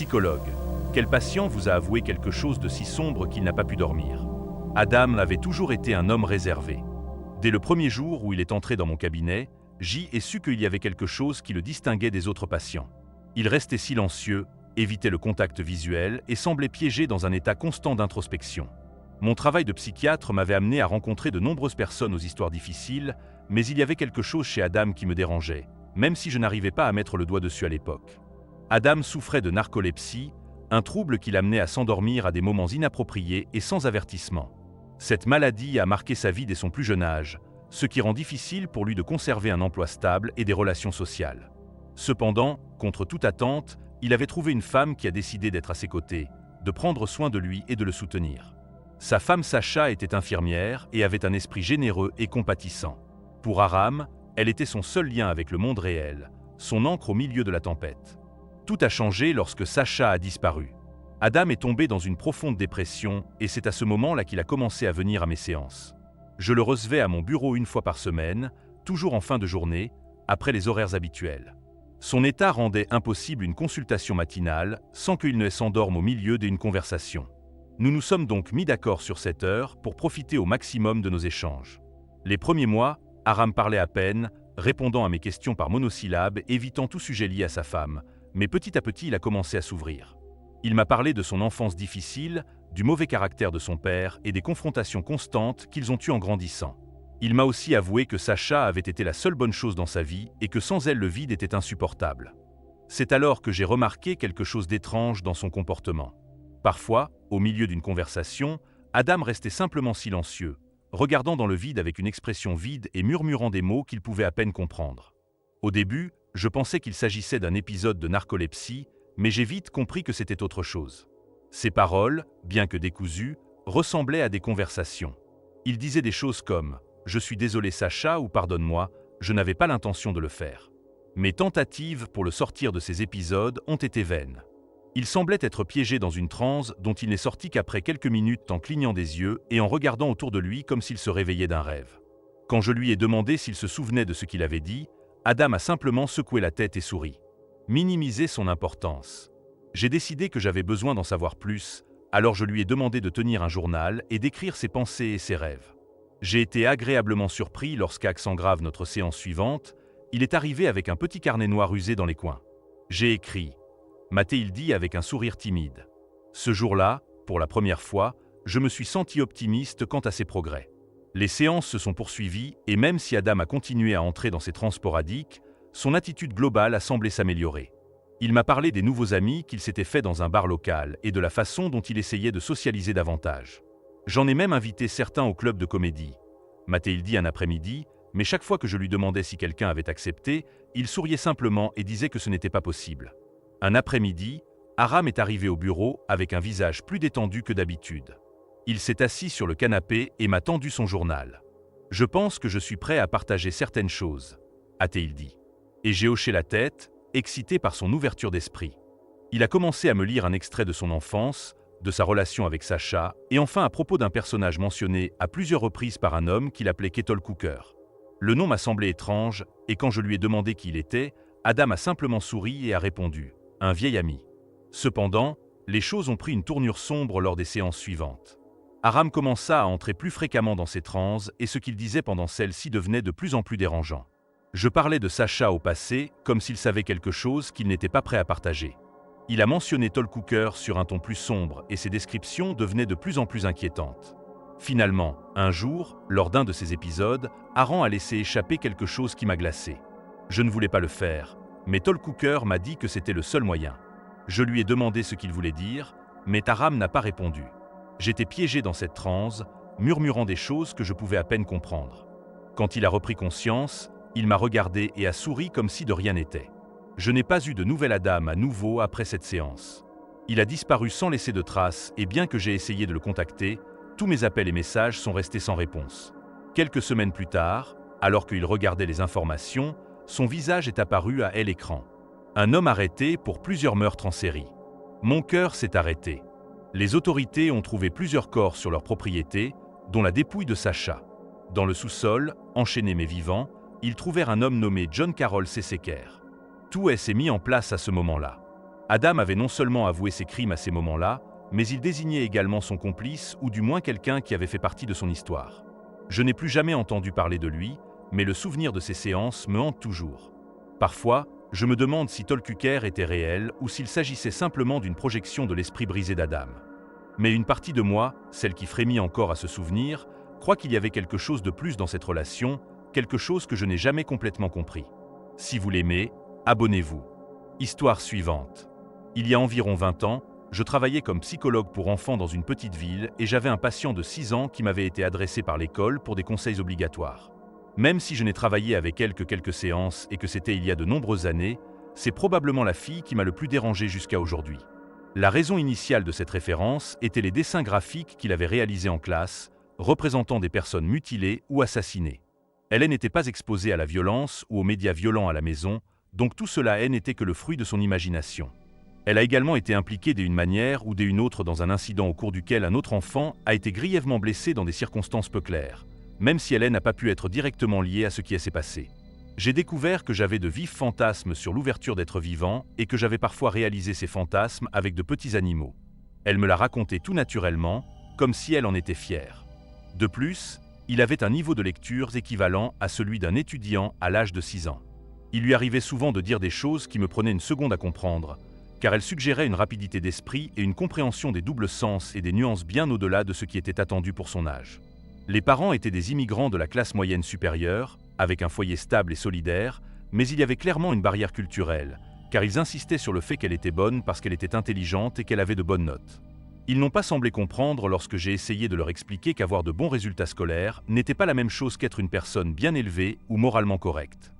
Psychologue. Quel patient vous a avoué quelque chose de si sombre qu'il n'a pas pu dormir? Adam avait toujours été un homme réservé. Dès le premier jour où il est entré dans mon cabinet, j'y ai su qu'il y avait quelque chose qui le distinguait des autres patients. Il restait silencieux, évitait le contact visuel et semblait piégé dans un état constant d'introspection. Mon travail de psychiatre m'avait amené à rencontrer de nombreuses personnes aux histoires difficiles, mais il y avait quelque chose chez Adam qui me dérangeait, même si je n'arrivais pas à mettre le doigt dessus à l'époque. Adam souffrait de narcolepsie, un trouble qui l'amenait à s'endormir à des moments inappropriés et sans avertissement. Cette maladie a marqué sa vie dès son plus jeune âge, ce qui rend difficile pour lui de conserver un emploi stable et des relations sociales. Cependant, contre toute attente, il avait trouvé une femme qui a décidé d'être à ses côtés, de prendre soin de lui et de le soutenir. Sa femme Sacha était infirmière et avait un esprit généreux et compatissant. Pour Aram, elle était son seul lien avec le monde réel, son ancre au milieu de la tempête. Tout a changé lorsque Sacha a disparu. Adam est tombé dans une profonde dépression et c'est à ce moment-là qu'il a commencé à venir à mes séances. Je le recevais à mon bureau une fois par semaine, toujours en fin de journée, après les horaires habituels. Son état rendait impossible une consultation matinale sans qu'il ne s'endorme au milieu d'une conversation. Nous nous sommes donc mis d'accord sur cette heure pour profiter au maximum de nos échanges. Les premiers mois, Aram parlait à peine, répondant à mes questions par monosyllabes, évitant tout sujet lié à sa femme, mais petit à petit il a commencé à s'ouvrir. Il m'a parlé de son enfance difficile, du mauvais caractère de son père et des confrontations constantes qu'ils ont eues en grandissant. Il m'a aussi avoué que Sacha avait été la seule bonne chose dans sa vie et que sans elle le vide était insupportable. C'est alors que j'ai remarqué quelque chose d'étrange dans son comportement. Parfois, au milieu d'une conversation, Adam restait simplement silencieux, regardant dans le vide avec une expression vide et murmurant des mots qu'il pouvait à peine comprendre. Au début, je pensais qu'il s'agissait d'un épisode de narcolepsie, mais j'ai vite compris que c'était autre chose. Ses paroles, bien que décousues, ressemblaient à des conversations. Il disait des choses comme « Je suis désolé Sacha » ou « Pardonne-moi, je n'avais pas l'intention de le faire ». Mes tentatives pour le sortir de ces épisodes ont été vaines. Il semblait être piégé dans une transe dont il n'est sorti qu'après quelques minutes en clignant des yeux et en regardant autour de lui comme s'il se réveillait d'un rêve. Quand je lui ai demandé s'il se souvenait de ce qu'il avait dit, Adam a simplement secoué la tête et souri. Minimiser son importance. J'ai décidé que j'avais besoin d'en savoir plus, alors je lui ai demandé de tenir un journal et d'écrire ses pensées et ses rêves. J'ai été agréablement surpris lorsqu'à accent grave notre séance suivante, il est arrivé avec un petit carnet noir usé dans les coins. J'ai écrit « Mathilde avec un sourire timide. » Ce jour-là, pour la première fois, je me suis senti optimiste quant à ses progrès. Les séances se sont poursuivies et même si Adam a continué à entrer dans ses transes sporadiques, son attitude globale a semblé s'améliorer. Il m'a parlé des nouveaux amis qu'il s'était fait dans un bar local et de la façon dont il essayait de socialiser davantage. J'en ai même invité certains au club de comédie. Mathilde un après-midi, mais chaque fois que je lui demandais si quelqu'un avait accepté, il souriait simplement et disait que ce n'était pas possible. Un après-midi, Aram est arrivé au bureau avec un visage plus détendu que d'habitude. Il s'est assis sur le canapé et m'a tendu son journal. « Je pense que je suis prêt à partager certaines choses », a-t-il dit. Et j'ai hoché la tête, excité par son ouverture d'esprit. Il a commencé à me lire un extrait de son enfance, de sa relation avec Sacha, et enfin à propos d'un personnage mentionné à plusieurs reprises par un homme qu'il appelait Kettle Cooker. Le nom m'a semblé étrange, et quand je lui ai demandé qui il était, Adam a simplement souri et a répondu « Un vieil ami ». Cependant, les choses ont pris une tournure sombre lors des séances suivantes. Aram commença à entrer plus fréquemment dans ses transes et ce qu'il disait pendant celle-ci devenait de plus en plus dérangeant. Je parlais de Sacha au passé, comme s'il savait quelque chose qu'il n'était pas prêt à partager. Il a mentionné Toll Cooker sur un ton plus sombre et ses descriptions devenaient de plus en plus inquiétantes. Finalement, un jour, lors d'un de ces épisodes, Aram a laissé échapper quelque chose qui m'a glacé. Je ne voulais pas le faire, mais Toll Cooker m'a dit que c'était le seul moyen. Je lui ai demandé ce qu'il voulait dire, mais Aram n'a pas répondu. J'étais piégé dans cette transe, murmurant des choses que je pouvais à peine comprendre. Quand il a repris conscience, il m'a regardé et a souri comme si de rien n'était. Je n'ai pas eu de nouvel Adam à nouveau après cette séance. Il a disparu sans laisser de traces et bien que j'ai essayé de le contacter, tous mes appels et messages sont restés sans réponse. Quelques semaines plus tard, alors qu'il regardait les informations, son visage est apparu à l'écran. Un homme arrêté pour plusieurs meurtres en série. Mon cœur s'est arrêté. Les autorités ont trouvé plusieurs corps sur leur propriété, dont la dépouille de Sacha. Dans le sous-sol, enchaîné mais vivant, ils trouvèrent un homme nommé John Carroll Seseker. Tout s'est mis en place à ce moment-là. Adam avait non seulement avoué ses crimes à ces moments-là, mais il désignait également son complice ou du moins quelqu'un qui avait fait partie de son histoire. Je n'ai plus jamais entendu parler de lui, mais le souvenir de ces séances me hante toujours. Parfois, je me demande si Tolkuker était réel ou s'il s'agissait simplement d'une projection de l'esprit brisé d'Adam. Mais une partie de moi, celle qui frémit encore à ce souvenir, croit qu'il y avait quelque chose de plus dans cette relation, quelque chose que je n'ai jamais complètement compris. Si vous l'aimez, abonnez-vous. Histoire suivante. Il y a environ 20 ans, je travaillais comme psychologue pour enfants dans une petite ville et j'avais un patient de 6 ans qui m'avait été adressé par l'école pour des conseils obligatoires. Même si je n'ai travaillé avec elle que quelques séances et que c'était il y a de nombreuses années, c'est probablement la fille qui m'a le plus dérangé jusqu'à aujourd'hui. La raison initiale de cette référence était les dessins graphiques qu'il avait réalisés en classe, représentant des personnes mutilées ou assassinées. Elle n'était pas exposée à la violence ou aux médias violents à la maison, donc tout cela n'était que le fruit de son imagination. Elle a également été impliquée d'une manière ou d'une autre dans un incident au cours duquel un autre enfant a été grièvement blessé dans des circonstances peu claires, même si elle n'a pas pu être directement liée à ce qui s'est passé. J'ai découvert que j'avais de vifs fantasmes sur l'ouverture d'êtres vivants et que j'avais parfois réalisé ces fantasmes avec de petits animaux. Elle me l'a raconté tout naturellement, comme si elle en était fière. De plus, il avait un niveau de lecture équivalent à celui d'un étudiant à l'âge de 6 ans. Il lui arrivait souvent de dire des choses qui me prenaient une seconde à comprendre, car elle suggérait une rapidité d'esprit et une compréhension des doubles sens et des nuances bien au-delà de ce qui était attendu pour son âge. Les parents étaient des immigrants de la classe moyenne supérieure, avec un foyer stable et solidaire, mais il y avait clairement une barrière culturelle, car ils insistaient sur le fait qu'elle était bonne parce qu'elle était intelligente et qu'elle avait de bonnes notes. Ils n'ont pas semblé comprendre lorsque j'ai essayé de leur expliquer qu'avoir de bons résultats scolaires n'était pas la même chose qu'être une personne bien élevée ou moralement correcte.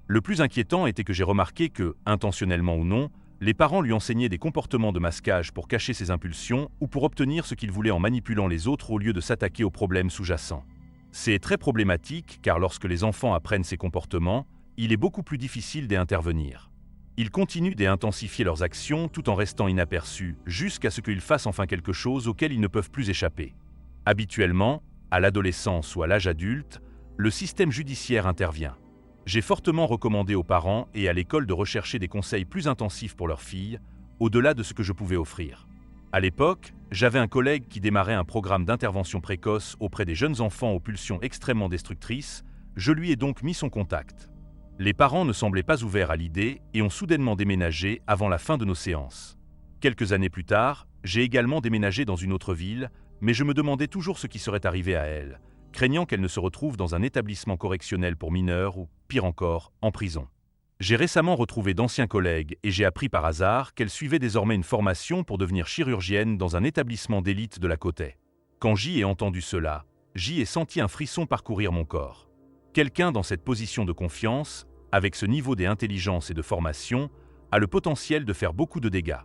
Le plus inquiétant était que j'ai remarqué que, intentionnellement ou non, les parents lui enseignaient des comportements de masquage pour cacher ses impulsions ou pour obtenir ce qu'ils voulaient en manipulant les autres au lieu de s'attaquer aux problèmes sous-jacents. C'est très problématique car lorsque les enfants apprennent ces comportements, il est beaucoup plus difficile d'intervenir. Ils continuent d'intensifier leurs actions tout en restant inaperçus jusqu'à ce qu'ils fassent enfin quelque chose auquel ils ne peuvent plus échapper. Habituellement, à l'adolescence ou à l'âge adulte, le système judiciaire intervient. J'ai fortement recommandé aux parents et à l'école de rechercher des conseils plus intensifs pour leurs filles, au-delà de ce que je pouvais offrir. À l'époque, j'avais un collègue qui démarrait un programme d'intervention précoce auprès des jeunes enfants aux pulsions extrêmement destructrices, je lui ai donc mis son contact. Les parents ne semblaient pas ouverts à l'idée et ont soudainement déménagé avant la fin de nos séances. Quelques années plus tard, j'ai également déménagé dans une autre ville, mais je me demandais toujours ce qui serait arrivé à elle, craignant qu'elle ne se retrouve dans un établissement correctionnel pour mineurs ou, pire encore, en prison. J'ai récemment retrouvé d'anciens collègues et j'ai appris par hasard qu'elle suivait désormais une formation pour devenir chirurgienne dans un établissement d'élite de la Côte. Quand j'y ai entendu cela, j'y ai senti un frisson parcourir mon corps. Quelqu'un dans cette position de confiance, avec ce niveau d'intelligence et de formation, a le potentiel de faire beaucoup de dégâts.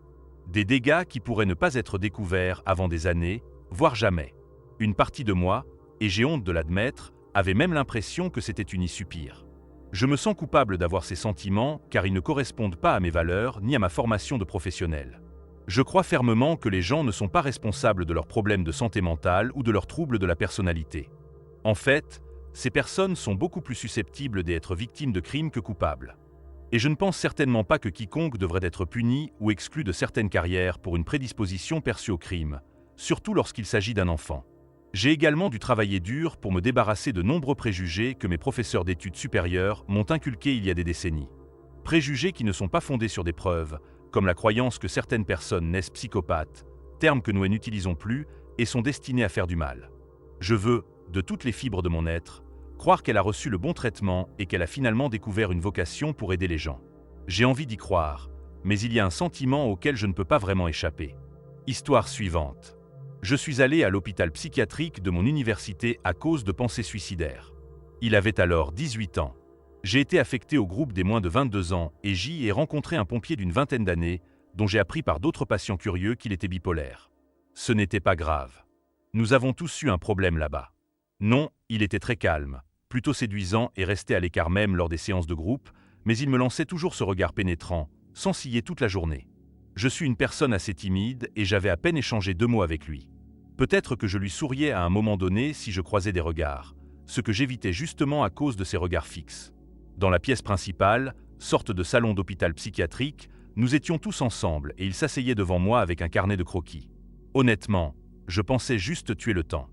Des dégâts qui pourraient ne pas être découverts avant des années, voire jamais. Une partie de moi, et j'ai honte de l'admettre, avait même l'impression que c'était une issue pire. Je me sens coupable d'avoir ces sentiments car ils ne correspondent pas à mes valeurs ni à ma formation de professionnel. Je crois fermement que les gens ne sont pas responsables de leurs problèmes de santé mentale ou de leurs troubles de la personnalité. En fait, ces personnes sont beaucoup plus susceptibles d'être victimes de crimes que coupables. Et je ne pense certainement pas que quiconque devrait être puni ou exclu de certaines carrières pour une prédisposition perçue au crime, surtout lorsqu'il s'agit d'un enfant. J'ai également dû travailler dur pour me débarrasser de nombreux préjugés que mes professeurs d'études supérieures m'ont inculqués il y a des décennies. Préjugés qui ne sont pas fondés sur des preuves, comme la croyance que certaines personnes naissent psychopathes, terme que nous n'utilisons plus et sont destinés à faire du mal. Je veux, de toutes les fibres de mon être, croire qu'elle a reçu le bon traitement et qu'elle a finalement découvert une vocation pour aider les gens. J'ai envie d'y croire, mais il y a un sentiment auquel je ne peux pas vraiment échapper. Histoire suivante. Je suis allé à l'hôpital psychiatrique de mon université à cause de pensées suicidaires. Il avait alors 18 ans. J'ai été affecté au groupe des moins de 22 ans et j'y ai rencontré un pompier d'une vingtaine d'années dont j'ai appris par d'autres patients curieux qu'il était bipolaire. Ce n'était pas grave. Nous avons tous eu un problème là-bas. Non, il était très calme, plutôt séduisant et restait à l'écart même lors des séances de groupe, mais il me lançait toujours ce regard pénétrant, sans ciller toute la journée. Je suis une personne assez timide et j'avais à peine échangé 2 mots avec lui. Peut-être que je lui souriais à un moment donné si je croisais des regards, ce que j'évitais justement à cause de ces regards fixes. Dans la pièce principale, sorte de salon d'hôpital psychiatrique, Nous étions tous ensemble et il s'asseyait devant moi avec un carnet de croquis. Honnêtement, je pensais juste tuer le temps.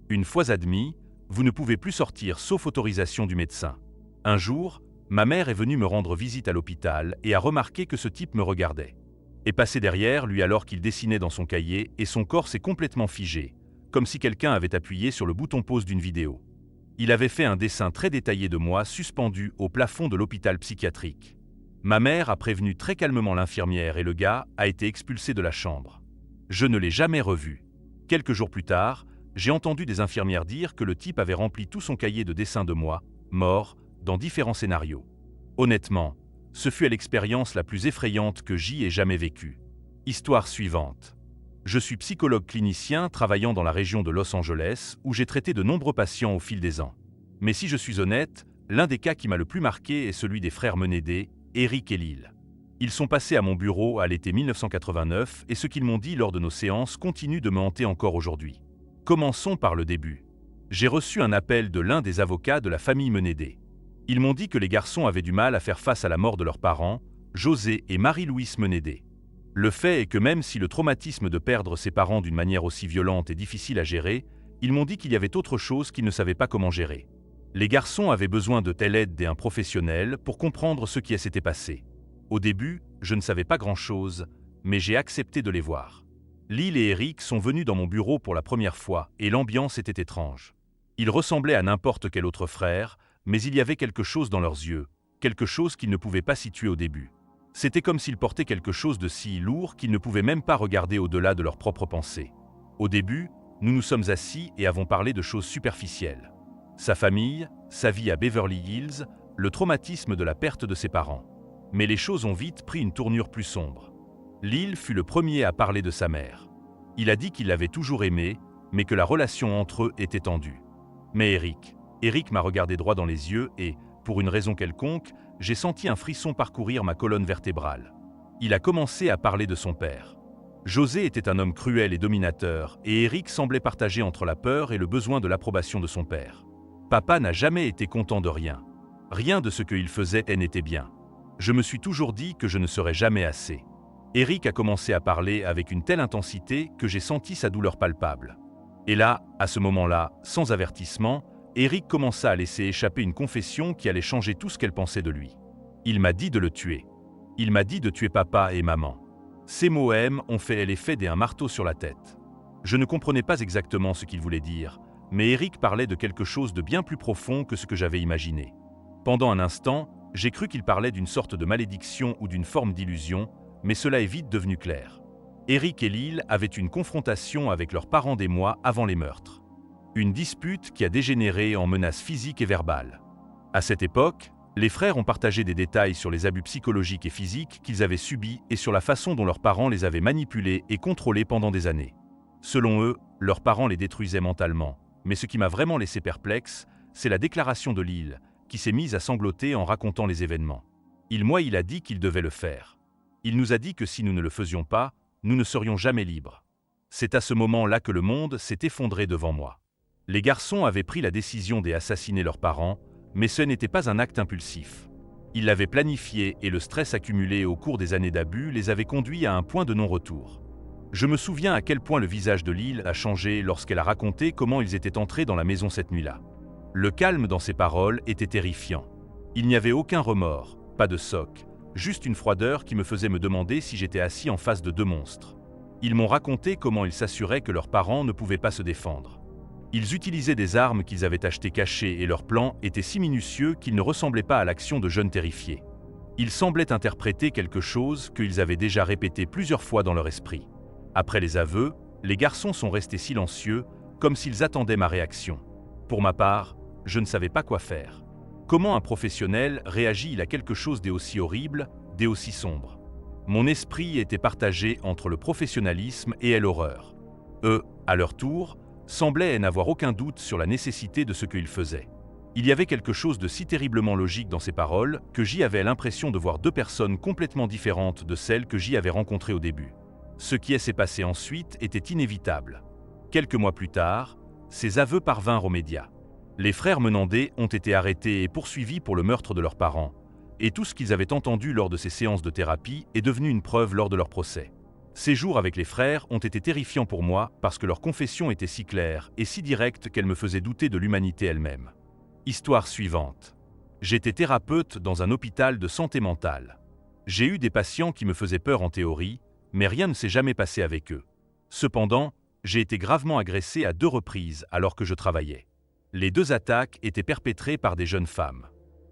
Une fois admis, vous ne pouvez plus sortir sauf autorisation du médecin. Un jour, ma mère est venue me rendre visite à l'hôpital et a remarqué que ce type me regardait. Est passé derrière lui alors qu'il dessinait dans son cahier et son corps s'est complètement figé, comme si quelqu'un avait appuyé sur le bouton pause d'une vidéo. Il avait fait un dessin très détaillé de moi suspendu au plafond de l'hôpital psychiatrique. Ma mère a prévenu très calmement l'infirmière et le gars a été expulsé de la chambre. Je ne l'ai jamais revu. Quelques jours plus tard, j'ai entendu des infirmières dire que le type avait rempli tout son cahier de dessins de moi, mort, dans différents scénarios. Honnêtement, ce fut l'expérience la plus effrayante que j'y ai jamais vécue. Histoire suivante. Je suis psychologue clinicien travaillant dans la région de Los Angeles où j'ai traité de nombreux patients au fil des ans. Mais si je suis honnête, l'un des cas qui m'a le plus marqué est celui des frères Menedé, Eric et Lyle. Ils sont passés à mon bureau à l'été 1989 et ce qu'ils m'ont dit lors de nos séances continue de me hanter encore aujourd'hui. Commençons par le début. J'ai reçu un appel de l'un des avocats de la famille Menedé. Ils m'ont dit que les garçons avaient du mal à faire face à la mort de leurs parents, José et Marie-Louise Menedé. Le fait est que même si le traumatisme de perdre ses parents d'une manière aussi violente est difficile à gérer, ils m'ont dit qu'il y avait autre chose qu'ils ne savaient pas comment gérer. Les garçons avaient besoin de telle aide d'un professionnel pour comprendre ce qui s'était passé. Au début, je ne savais pas grand-chose, mais j'ai accepté de les voir. Lyle et Eric sont venus dans mon bureau pour la première fois et l'ambiance était étrange. Ils ressemblaient à n'importe quel autre frère, mais il y avait quelque chose dans leurs yeux, quelque chose qu'ils ne pouvaient pas situer au début. C'était comme s'ils portaient quelque chose de si lourd qu'ils ne pouvaient même pas regarder au-delà de leurs propres pensées. Au début, nous nous sommes assis et avons parlé de choses superficielles. Sa famille, sa vie à Beverly Hills, le traumatisme de la perte de ses parents. Mais les choses ont vite pris une tournure plus sombre. Lyle fut le premier à parler de sa mère. Il a dit qu'il l'avait toujours aimée, mais que la relation entre eux était tendue. Mais Eric m'a regardé droit dans les yeux et, pour une raison quelconque, j'ai senti un frisson parcourir ma colonne vertébrale. Il a commencé à parler de son père. José était un homme cruel et dominateur, et Eric semblait partager entre la peur et le besoin de l'approbation de son père. Papa n'a jamais été content de rien. Rien de ce qu'il faisait n'était bien. Je me suis toujours dit que je ne serais jamais assez. Eric a commencé à parler avec une telle intensité que j'ai senti sa douleur palpable. Et là, à ce moment-là, sans avertissement, Eric commença à laisser échapper une confession qui allait changer tout ce qu'elle pensait de lui. Il m'a dit de le tuer. Il m'a dit de tuer papa et maman. Ces mots ont fait l'effet d'un marteau sur la tête. Je ne comprenais pas exactement ce qu'il voulait dire, mais Eric parlait de quelque chose de bien plus profond que ce que j'avais imaginé. Pendant un instant, j'ai cru qu'il parlait d'une sorte de malédiction ou d'une forme d'illusion, mais cela est vite devenu clair. Eric et Lyle avaient une confrontation avec leurs parents des mois avant les meurtres. Une dispute qui a dégénéré en menaces physiques et verbales. À cette époque, les frères ont partagé des détails sur les abus psychologiques et physiques qu'ils avaient subis et sur la façon dont leurs parents les avaient manipulés et contrôlés pendant des années. Selon eux, leurs parents les détruisaient mentalement, mais ce qui m'a vraiment laissé perplexe, c'est la déclaration de Lyle, qui s'est mise à sangloter en racontant les événements. Il a dit qu'il devait le faire. Il nous a dit que si nous ne le faisions pas, nous ne serions jamais libres. C'est à ce moment-là que le monde s'est effondré devant moi. Les garçons avaient pris la décision d'assassiner leurs parents, mais ce n'était pas un acte impulsif. Ils l'avaient planifié et le stress accumulé au cours des années d'abus les avait conduits à un point de non-retour. Je me souviens à quel point le visage de Lyle a changé lorsqu'elle a raconté comment ils étaient entrés dans la maison cette nuit-là. Le calme dans ses paroles était terrifiant. Il n'y avait aucun remords, pas de soc, juste une froideur qui me faisait me demander si j'étais assis en face de deux monstres. Ils m'ont raconté comment ils s'assuraient que leurs parents ne pouvaient pas se défendre. Ils utilisaient des armes qu'ils avaient achetées cachées et leur plan était si minutieux qu'ils ne ressemblaient pas à l'action de jeunes terrifiés. Ils semblaient interpréter quelque chose qu'ils avaient déjà répété plusieurs fois dans leur esprit. Après les aveux, les garçons sont restés silencieux, comme s'ils attendaient ma réaction. Pour ma part, je ne savais pas quoi faire. Comment un professionnel réagit à quelque chose d'aussi horrible, d'aussi sombre? Mon esprit était partagé entre le professionnalisme et l'horreur. Eux, à leur tour, semblaient n'avoir aucun doute sur la nécessité de ce qu'ils faisaient. Il y avait quelque chose de si terriblement logique dans ces paroles que j'y avais l'impression de voir deux personnes complètement différentes de celles que j'y avais rencontrées au début. Ce qui s'est passé ensuite était inévitable. Quelques mois plus tard, ces aveux parvinrent aux médias. Les frères Menedé ont été arrêtés et poursuivis pour le meurtre de leurs parents, Et tout ce qu'ils avaient entendu lors de ces séances de thérapie est devenu une preuve lors de leur procès. Ces jours avec les frères ont été terrifiants pour moi parce que leur confession était si claire et si directe qu'elle me faisait douter de l'humanité elle-même. Histoire suivante. J'étais thérapeute dans un hôpital de santé mentale. J'ai eu des patients qui me faisaient peur en théorie, mais rien ne s'est jamais passé avec eux. Cependant, j'ai été gravement agressé à 2 reprises alors que je travaillais. Les 2 attaques étaient perpétrées par des jeunes femmes.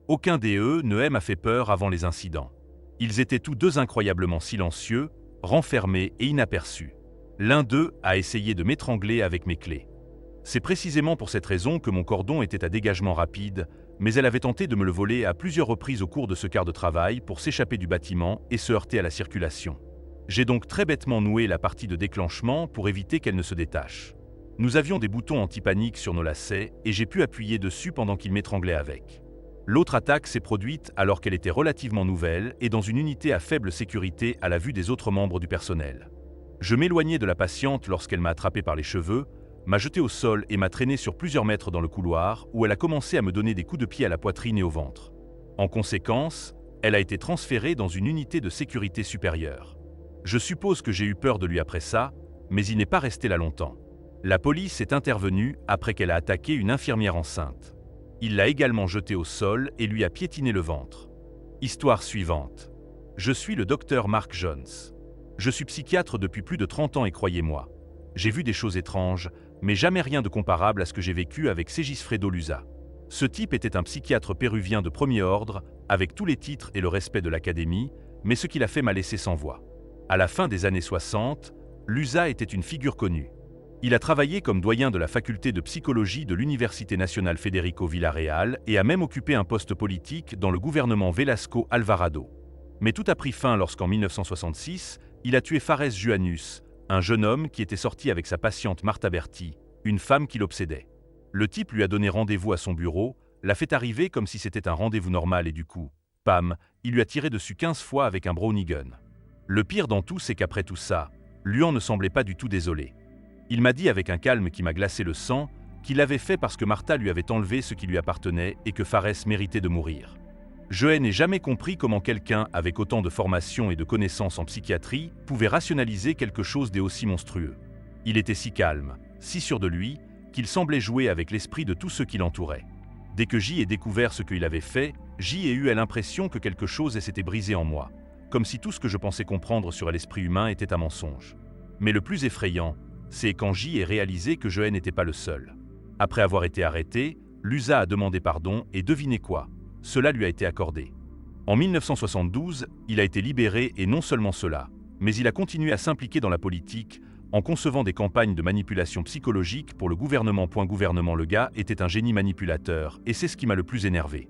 Aucun d'eux ne m'a fait peur avant les incidents. Ils étaient tous 2 incroyablement silencieux, renfermés et inaperçus. L'un d'eux a essayé de m'étrangler avec mes clés. C'est précisément pour cette raison que mon cordon était à dégagement rapide, mais elle avait tenté de me le voler à plusieurs reprises au cours de ce quart de travail pour s'échapper du bâtiment et se heurter à la circulation. J'ai donc très bêtement noué la partie de déclenchement pour éviter qu'elle ne se détache. Nous avions des boutons anti-panique sur nos lacets et j'ai pu appuyer dessus pendant qu'il m'étranglait avec. L'autre attaque s'est produite alors qu'elle était relativement nouvelle et dans une unité à faible sécurité à la vue des autres membres du personnel. Je m'éloignais de la patiente lorsqu'elle m'a attrapé par les cheveux, m'a jeté au sol et m'a traîné sur plusieurs mètres dans le couloir où elle a commencé à me donner des coups de pied à la poitrine et au ventre. En conséquence, elle a été transférée dans une unité de sécurité supérieure. Je suppose que j'ai eu peur de lui après ça, mais il n'est pas resté là longtemps. La police est intervenue après qu'elle a attaqué une infirmière enceinte. Il l'a également jetée au sol et lui a piétiné le ventre. Histoire suivante. Je suis le docteur Mark Jones. Je suis psychiatre depuis plus de 30 ans et croyez-moi, j'ai vu des choses étranges, mais jamais rien de comparable à ce que j'ai vécu avec Segisfredo Lusa. Ce type était un psychiatre péruvien de premier ordre, avec tous les titres et le respect de l'académie, mais ce qu'il a fait m'a laissé sans voix. À la fin des années 60, Lusa était une figure connue. Il a travaillé comme doyen de la faculté de psychologie de l'Université nationale Federico Villarreal et a même occupé un poste politique dans le gouvernement Velasco Alvarado. Mais tout a pris fin lorsqu'en 1966, il a tué Fares Juanus, un jeune homme qui était sorti avec sa patiente Marta Berti, une femme qui l'obsédait. Le type lui a donné rendez-vous à son bureau, l'a fait arriver comme si c'était un rendez-vous normal et du coup, pam, il lui a tiré dessus 15 fois avec un brownie gun. Le pire dans tout, c'est qu'après tout ça, Luan ne semblait pas du tout désolé. Il m'a dit avec un calme qui m'a glacé le sang qu'il l'avait fait parce que Martha lui avait enlevé ce qui lui appartenait et que Fares méritait de mourir. Je n'ai jamais compris comment quelqu'un avec autant de formation et de connaissances en psychiatrie pouvait rationaliser quelque chose d'aussi monstrueux. Il était si calme, si sûr de lui, qu'il semblait jouer avec l'esprit de tous ceux qui l'entouraient. Dès que J ai découvert ce qu'il avait fait, J ai eu l'impression que quelque chose s'était brisé en moi, comme si tout ce que je pensais comprendre sur l'esprit humain était un mensonge. Mais le plus effrayant, c'est quand J ai réalisé que je n'étais pas le seul. Après avoir été arrêté, Lusa a demandé pardon et devinez quoi, cela lui a été accordé. En 1972, il a été libéré et non seulement cela, mais il a continué à s'impliquer dans la politique en concevant des campagnes de manipulation psychologique pour le gouvernement. Gouvernement, le gars était un génie manipulateur et c'est ce qui m'a le plus énervé.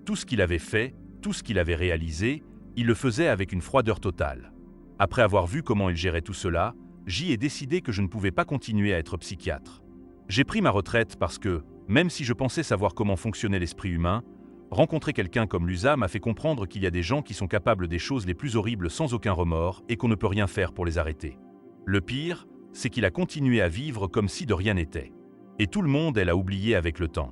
Tout ce qu'il avait fait, tout ce qu'il avait réalisé, il le faisait avec une froideur totale. Après avoir vu comment il gérait tout cela, J ai décidé que je ne pouvais pas continuer à être psychiatre. J'ai pris ma retraite parce que, même si je pensais savoir comment fonctionnait l'esprit humain, rencontrer quelqu'un comme Lusa m'a fait comprendre qu'il y a des gens qui sont capables des choses les plus horribles sans aucun remords et qu'on ne peut rien faire pour les arrêter. Le pire, c'est qu'il a continué à vivre comme si de rien n'était. Et tout le monde l'a oublié avec le temps.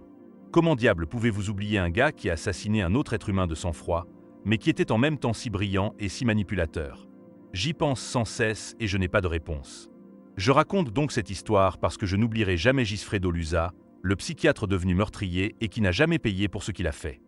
Comment diable pouvez-vous oublier un gars qui a assassiné un autre être humain de sang-froid, mais qui était en même temps si brillant et si manipulateur? J'y pense sans cesse et je n'ai pas de réponse. Je raconte donc cette histoire parce que je n'oublierai jamais Gisfredo Lusa, le psychiatre devenu meurtrier et qui n'a jamais payé pour ce qu'il a fait.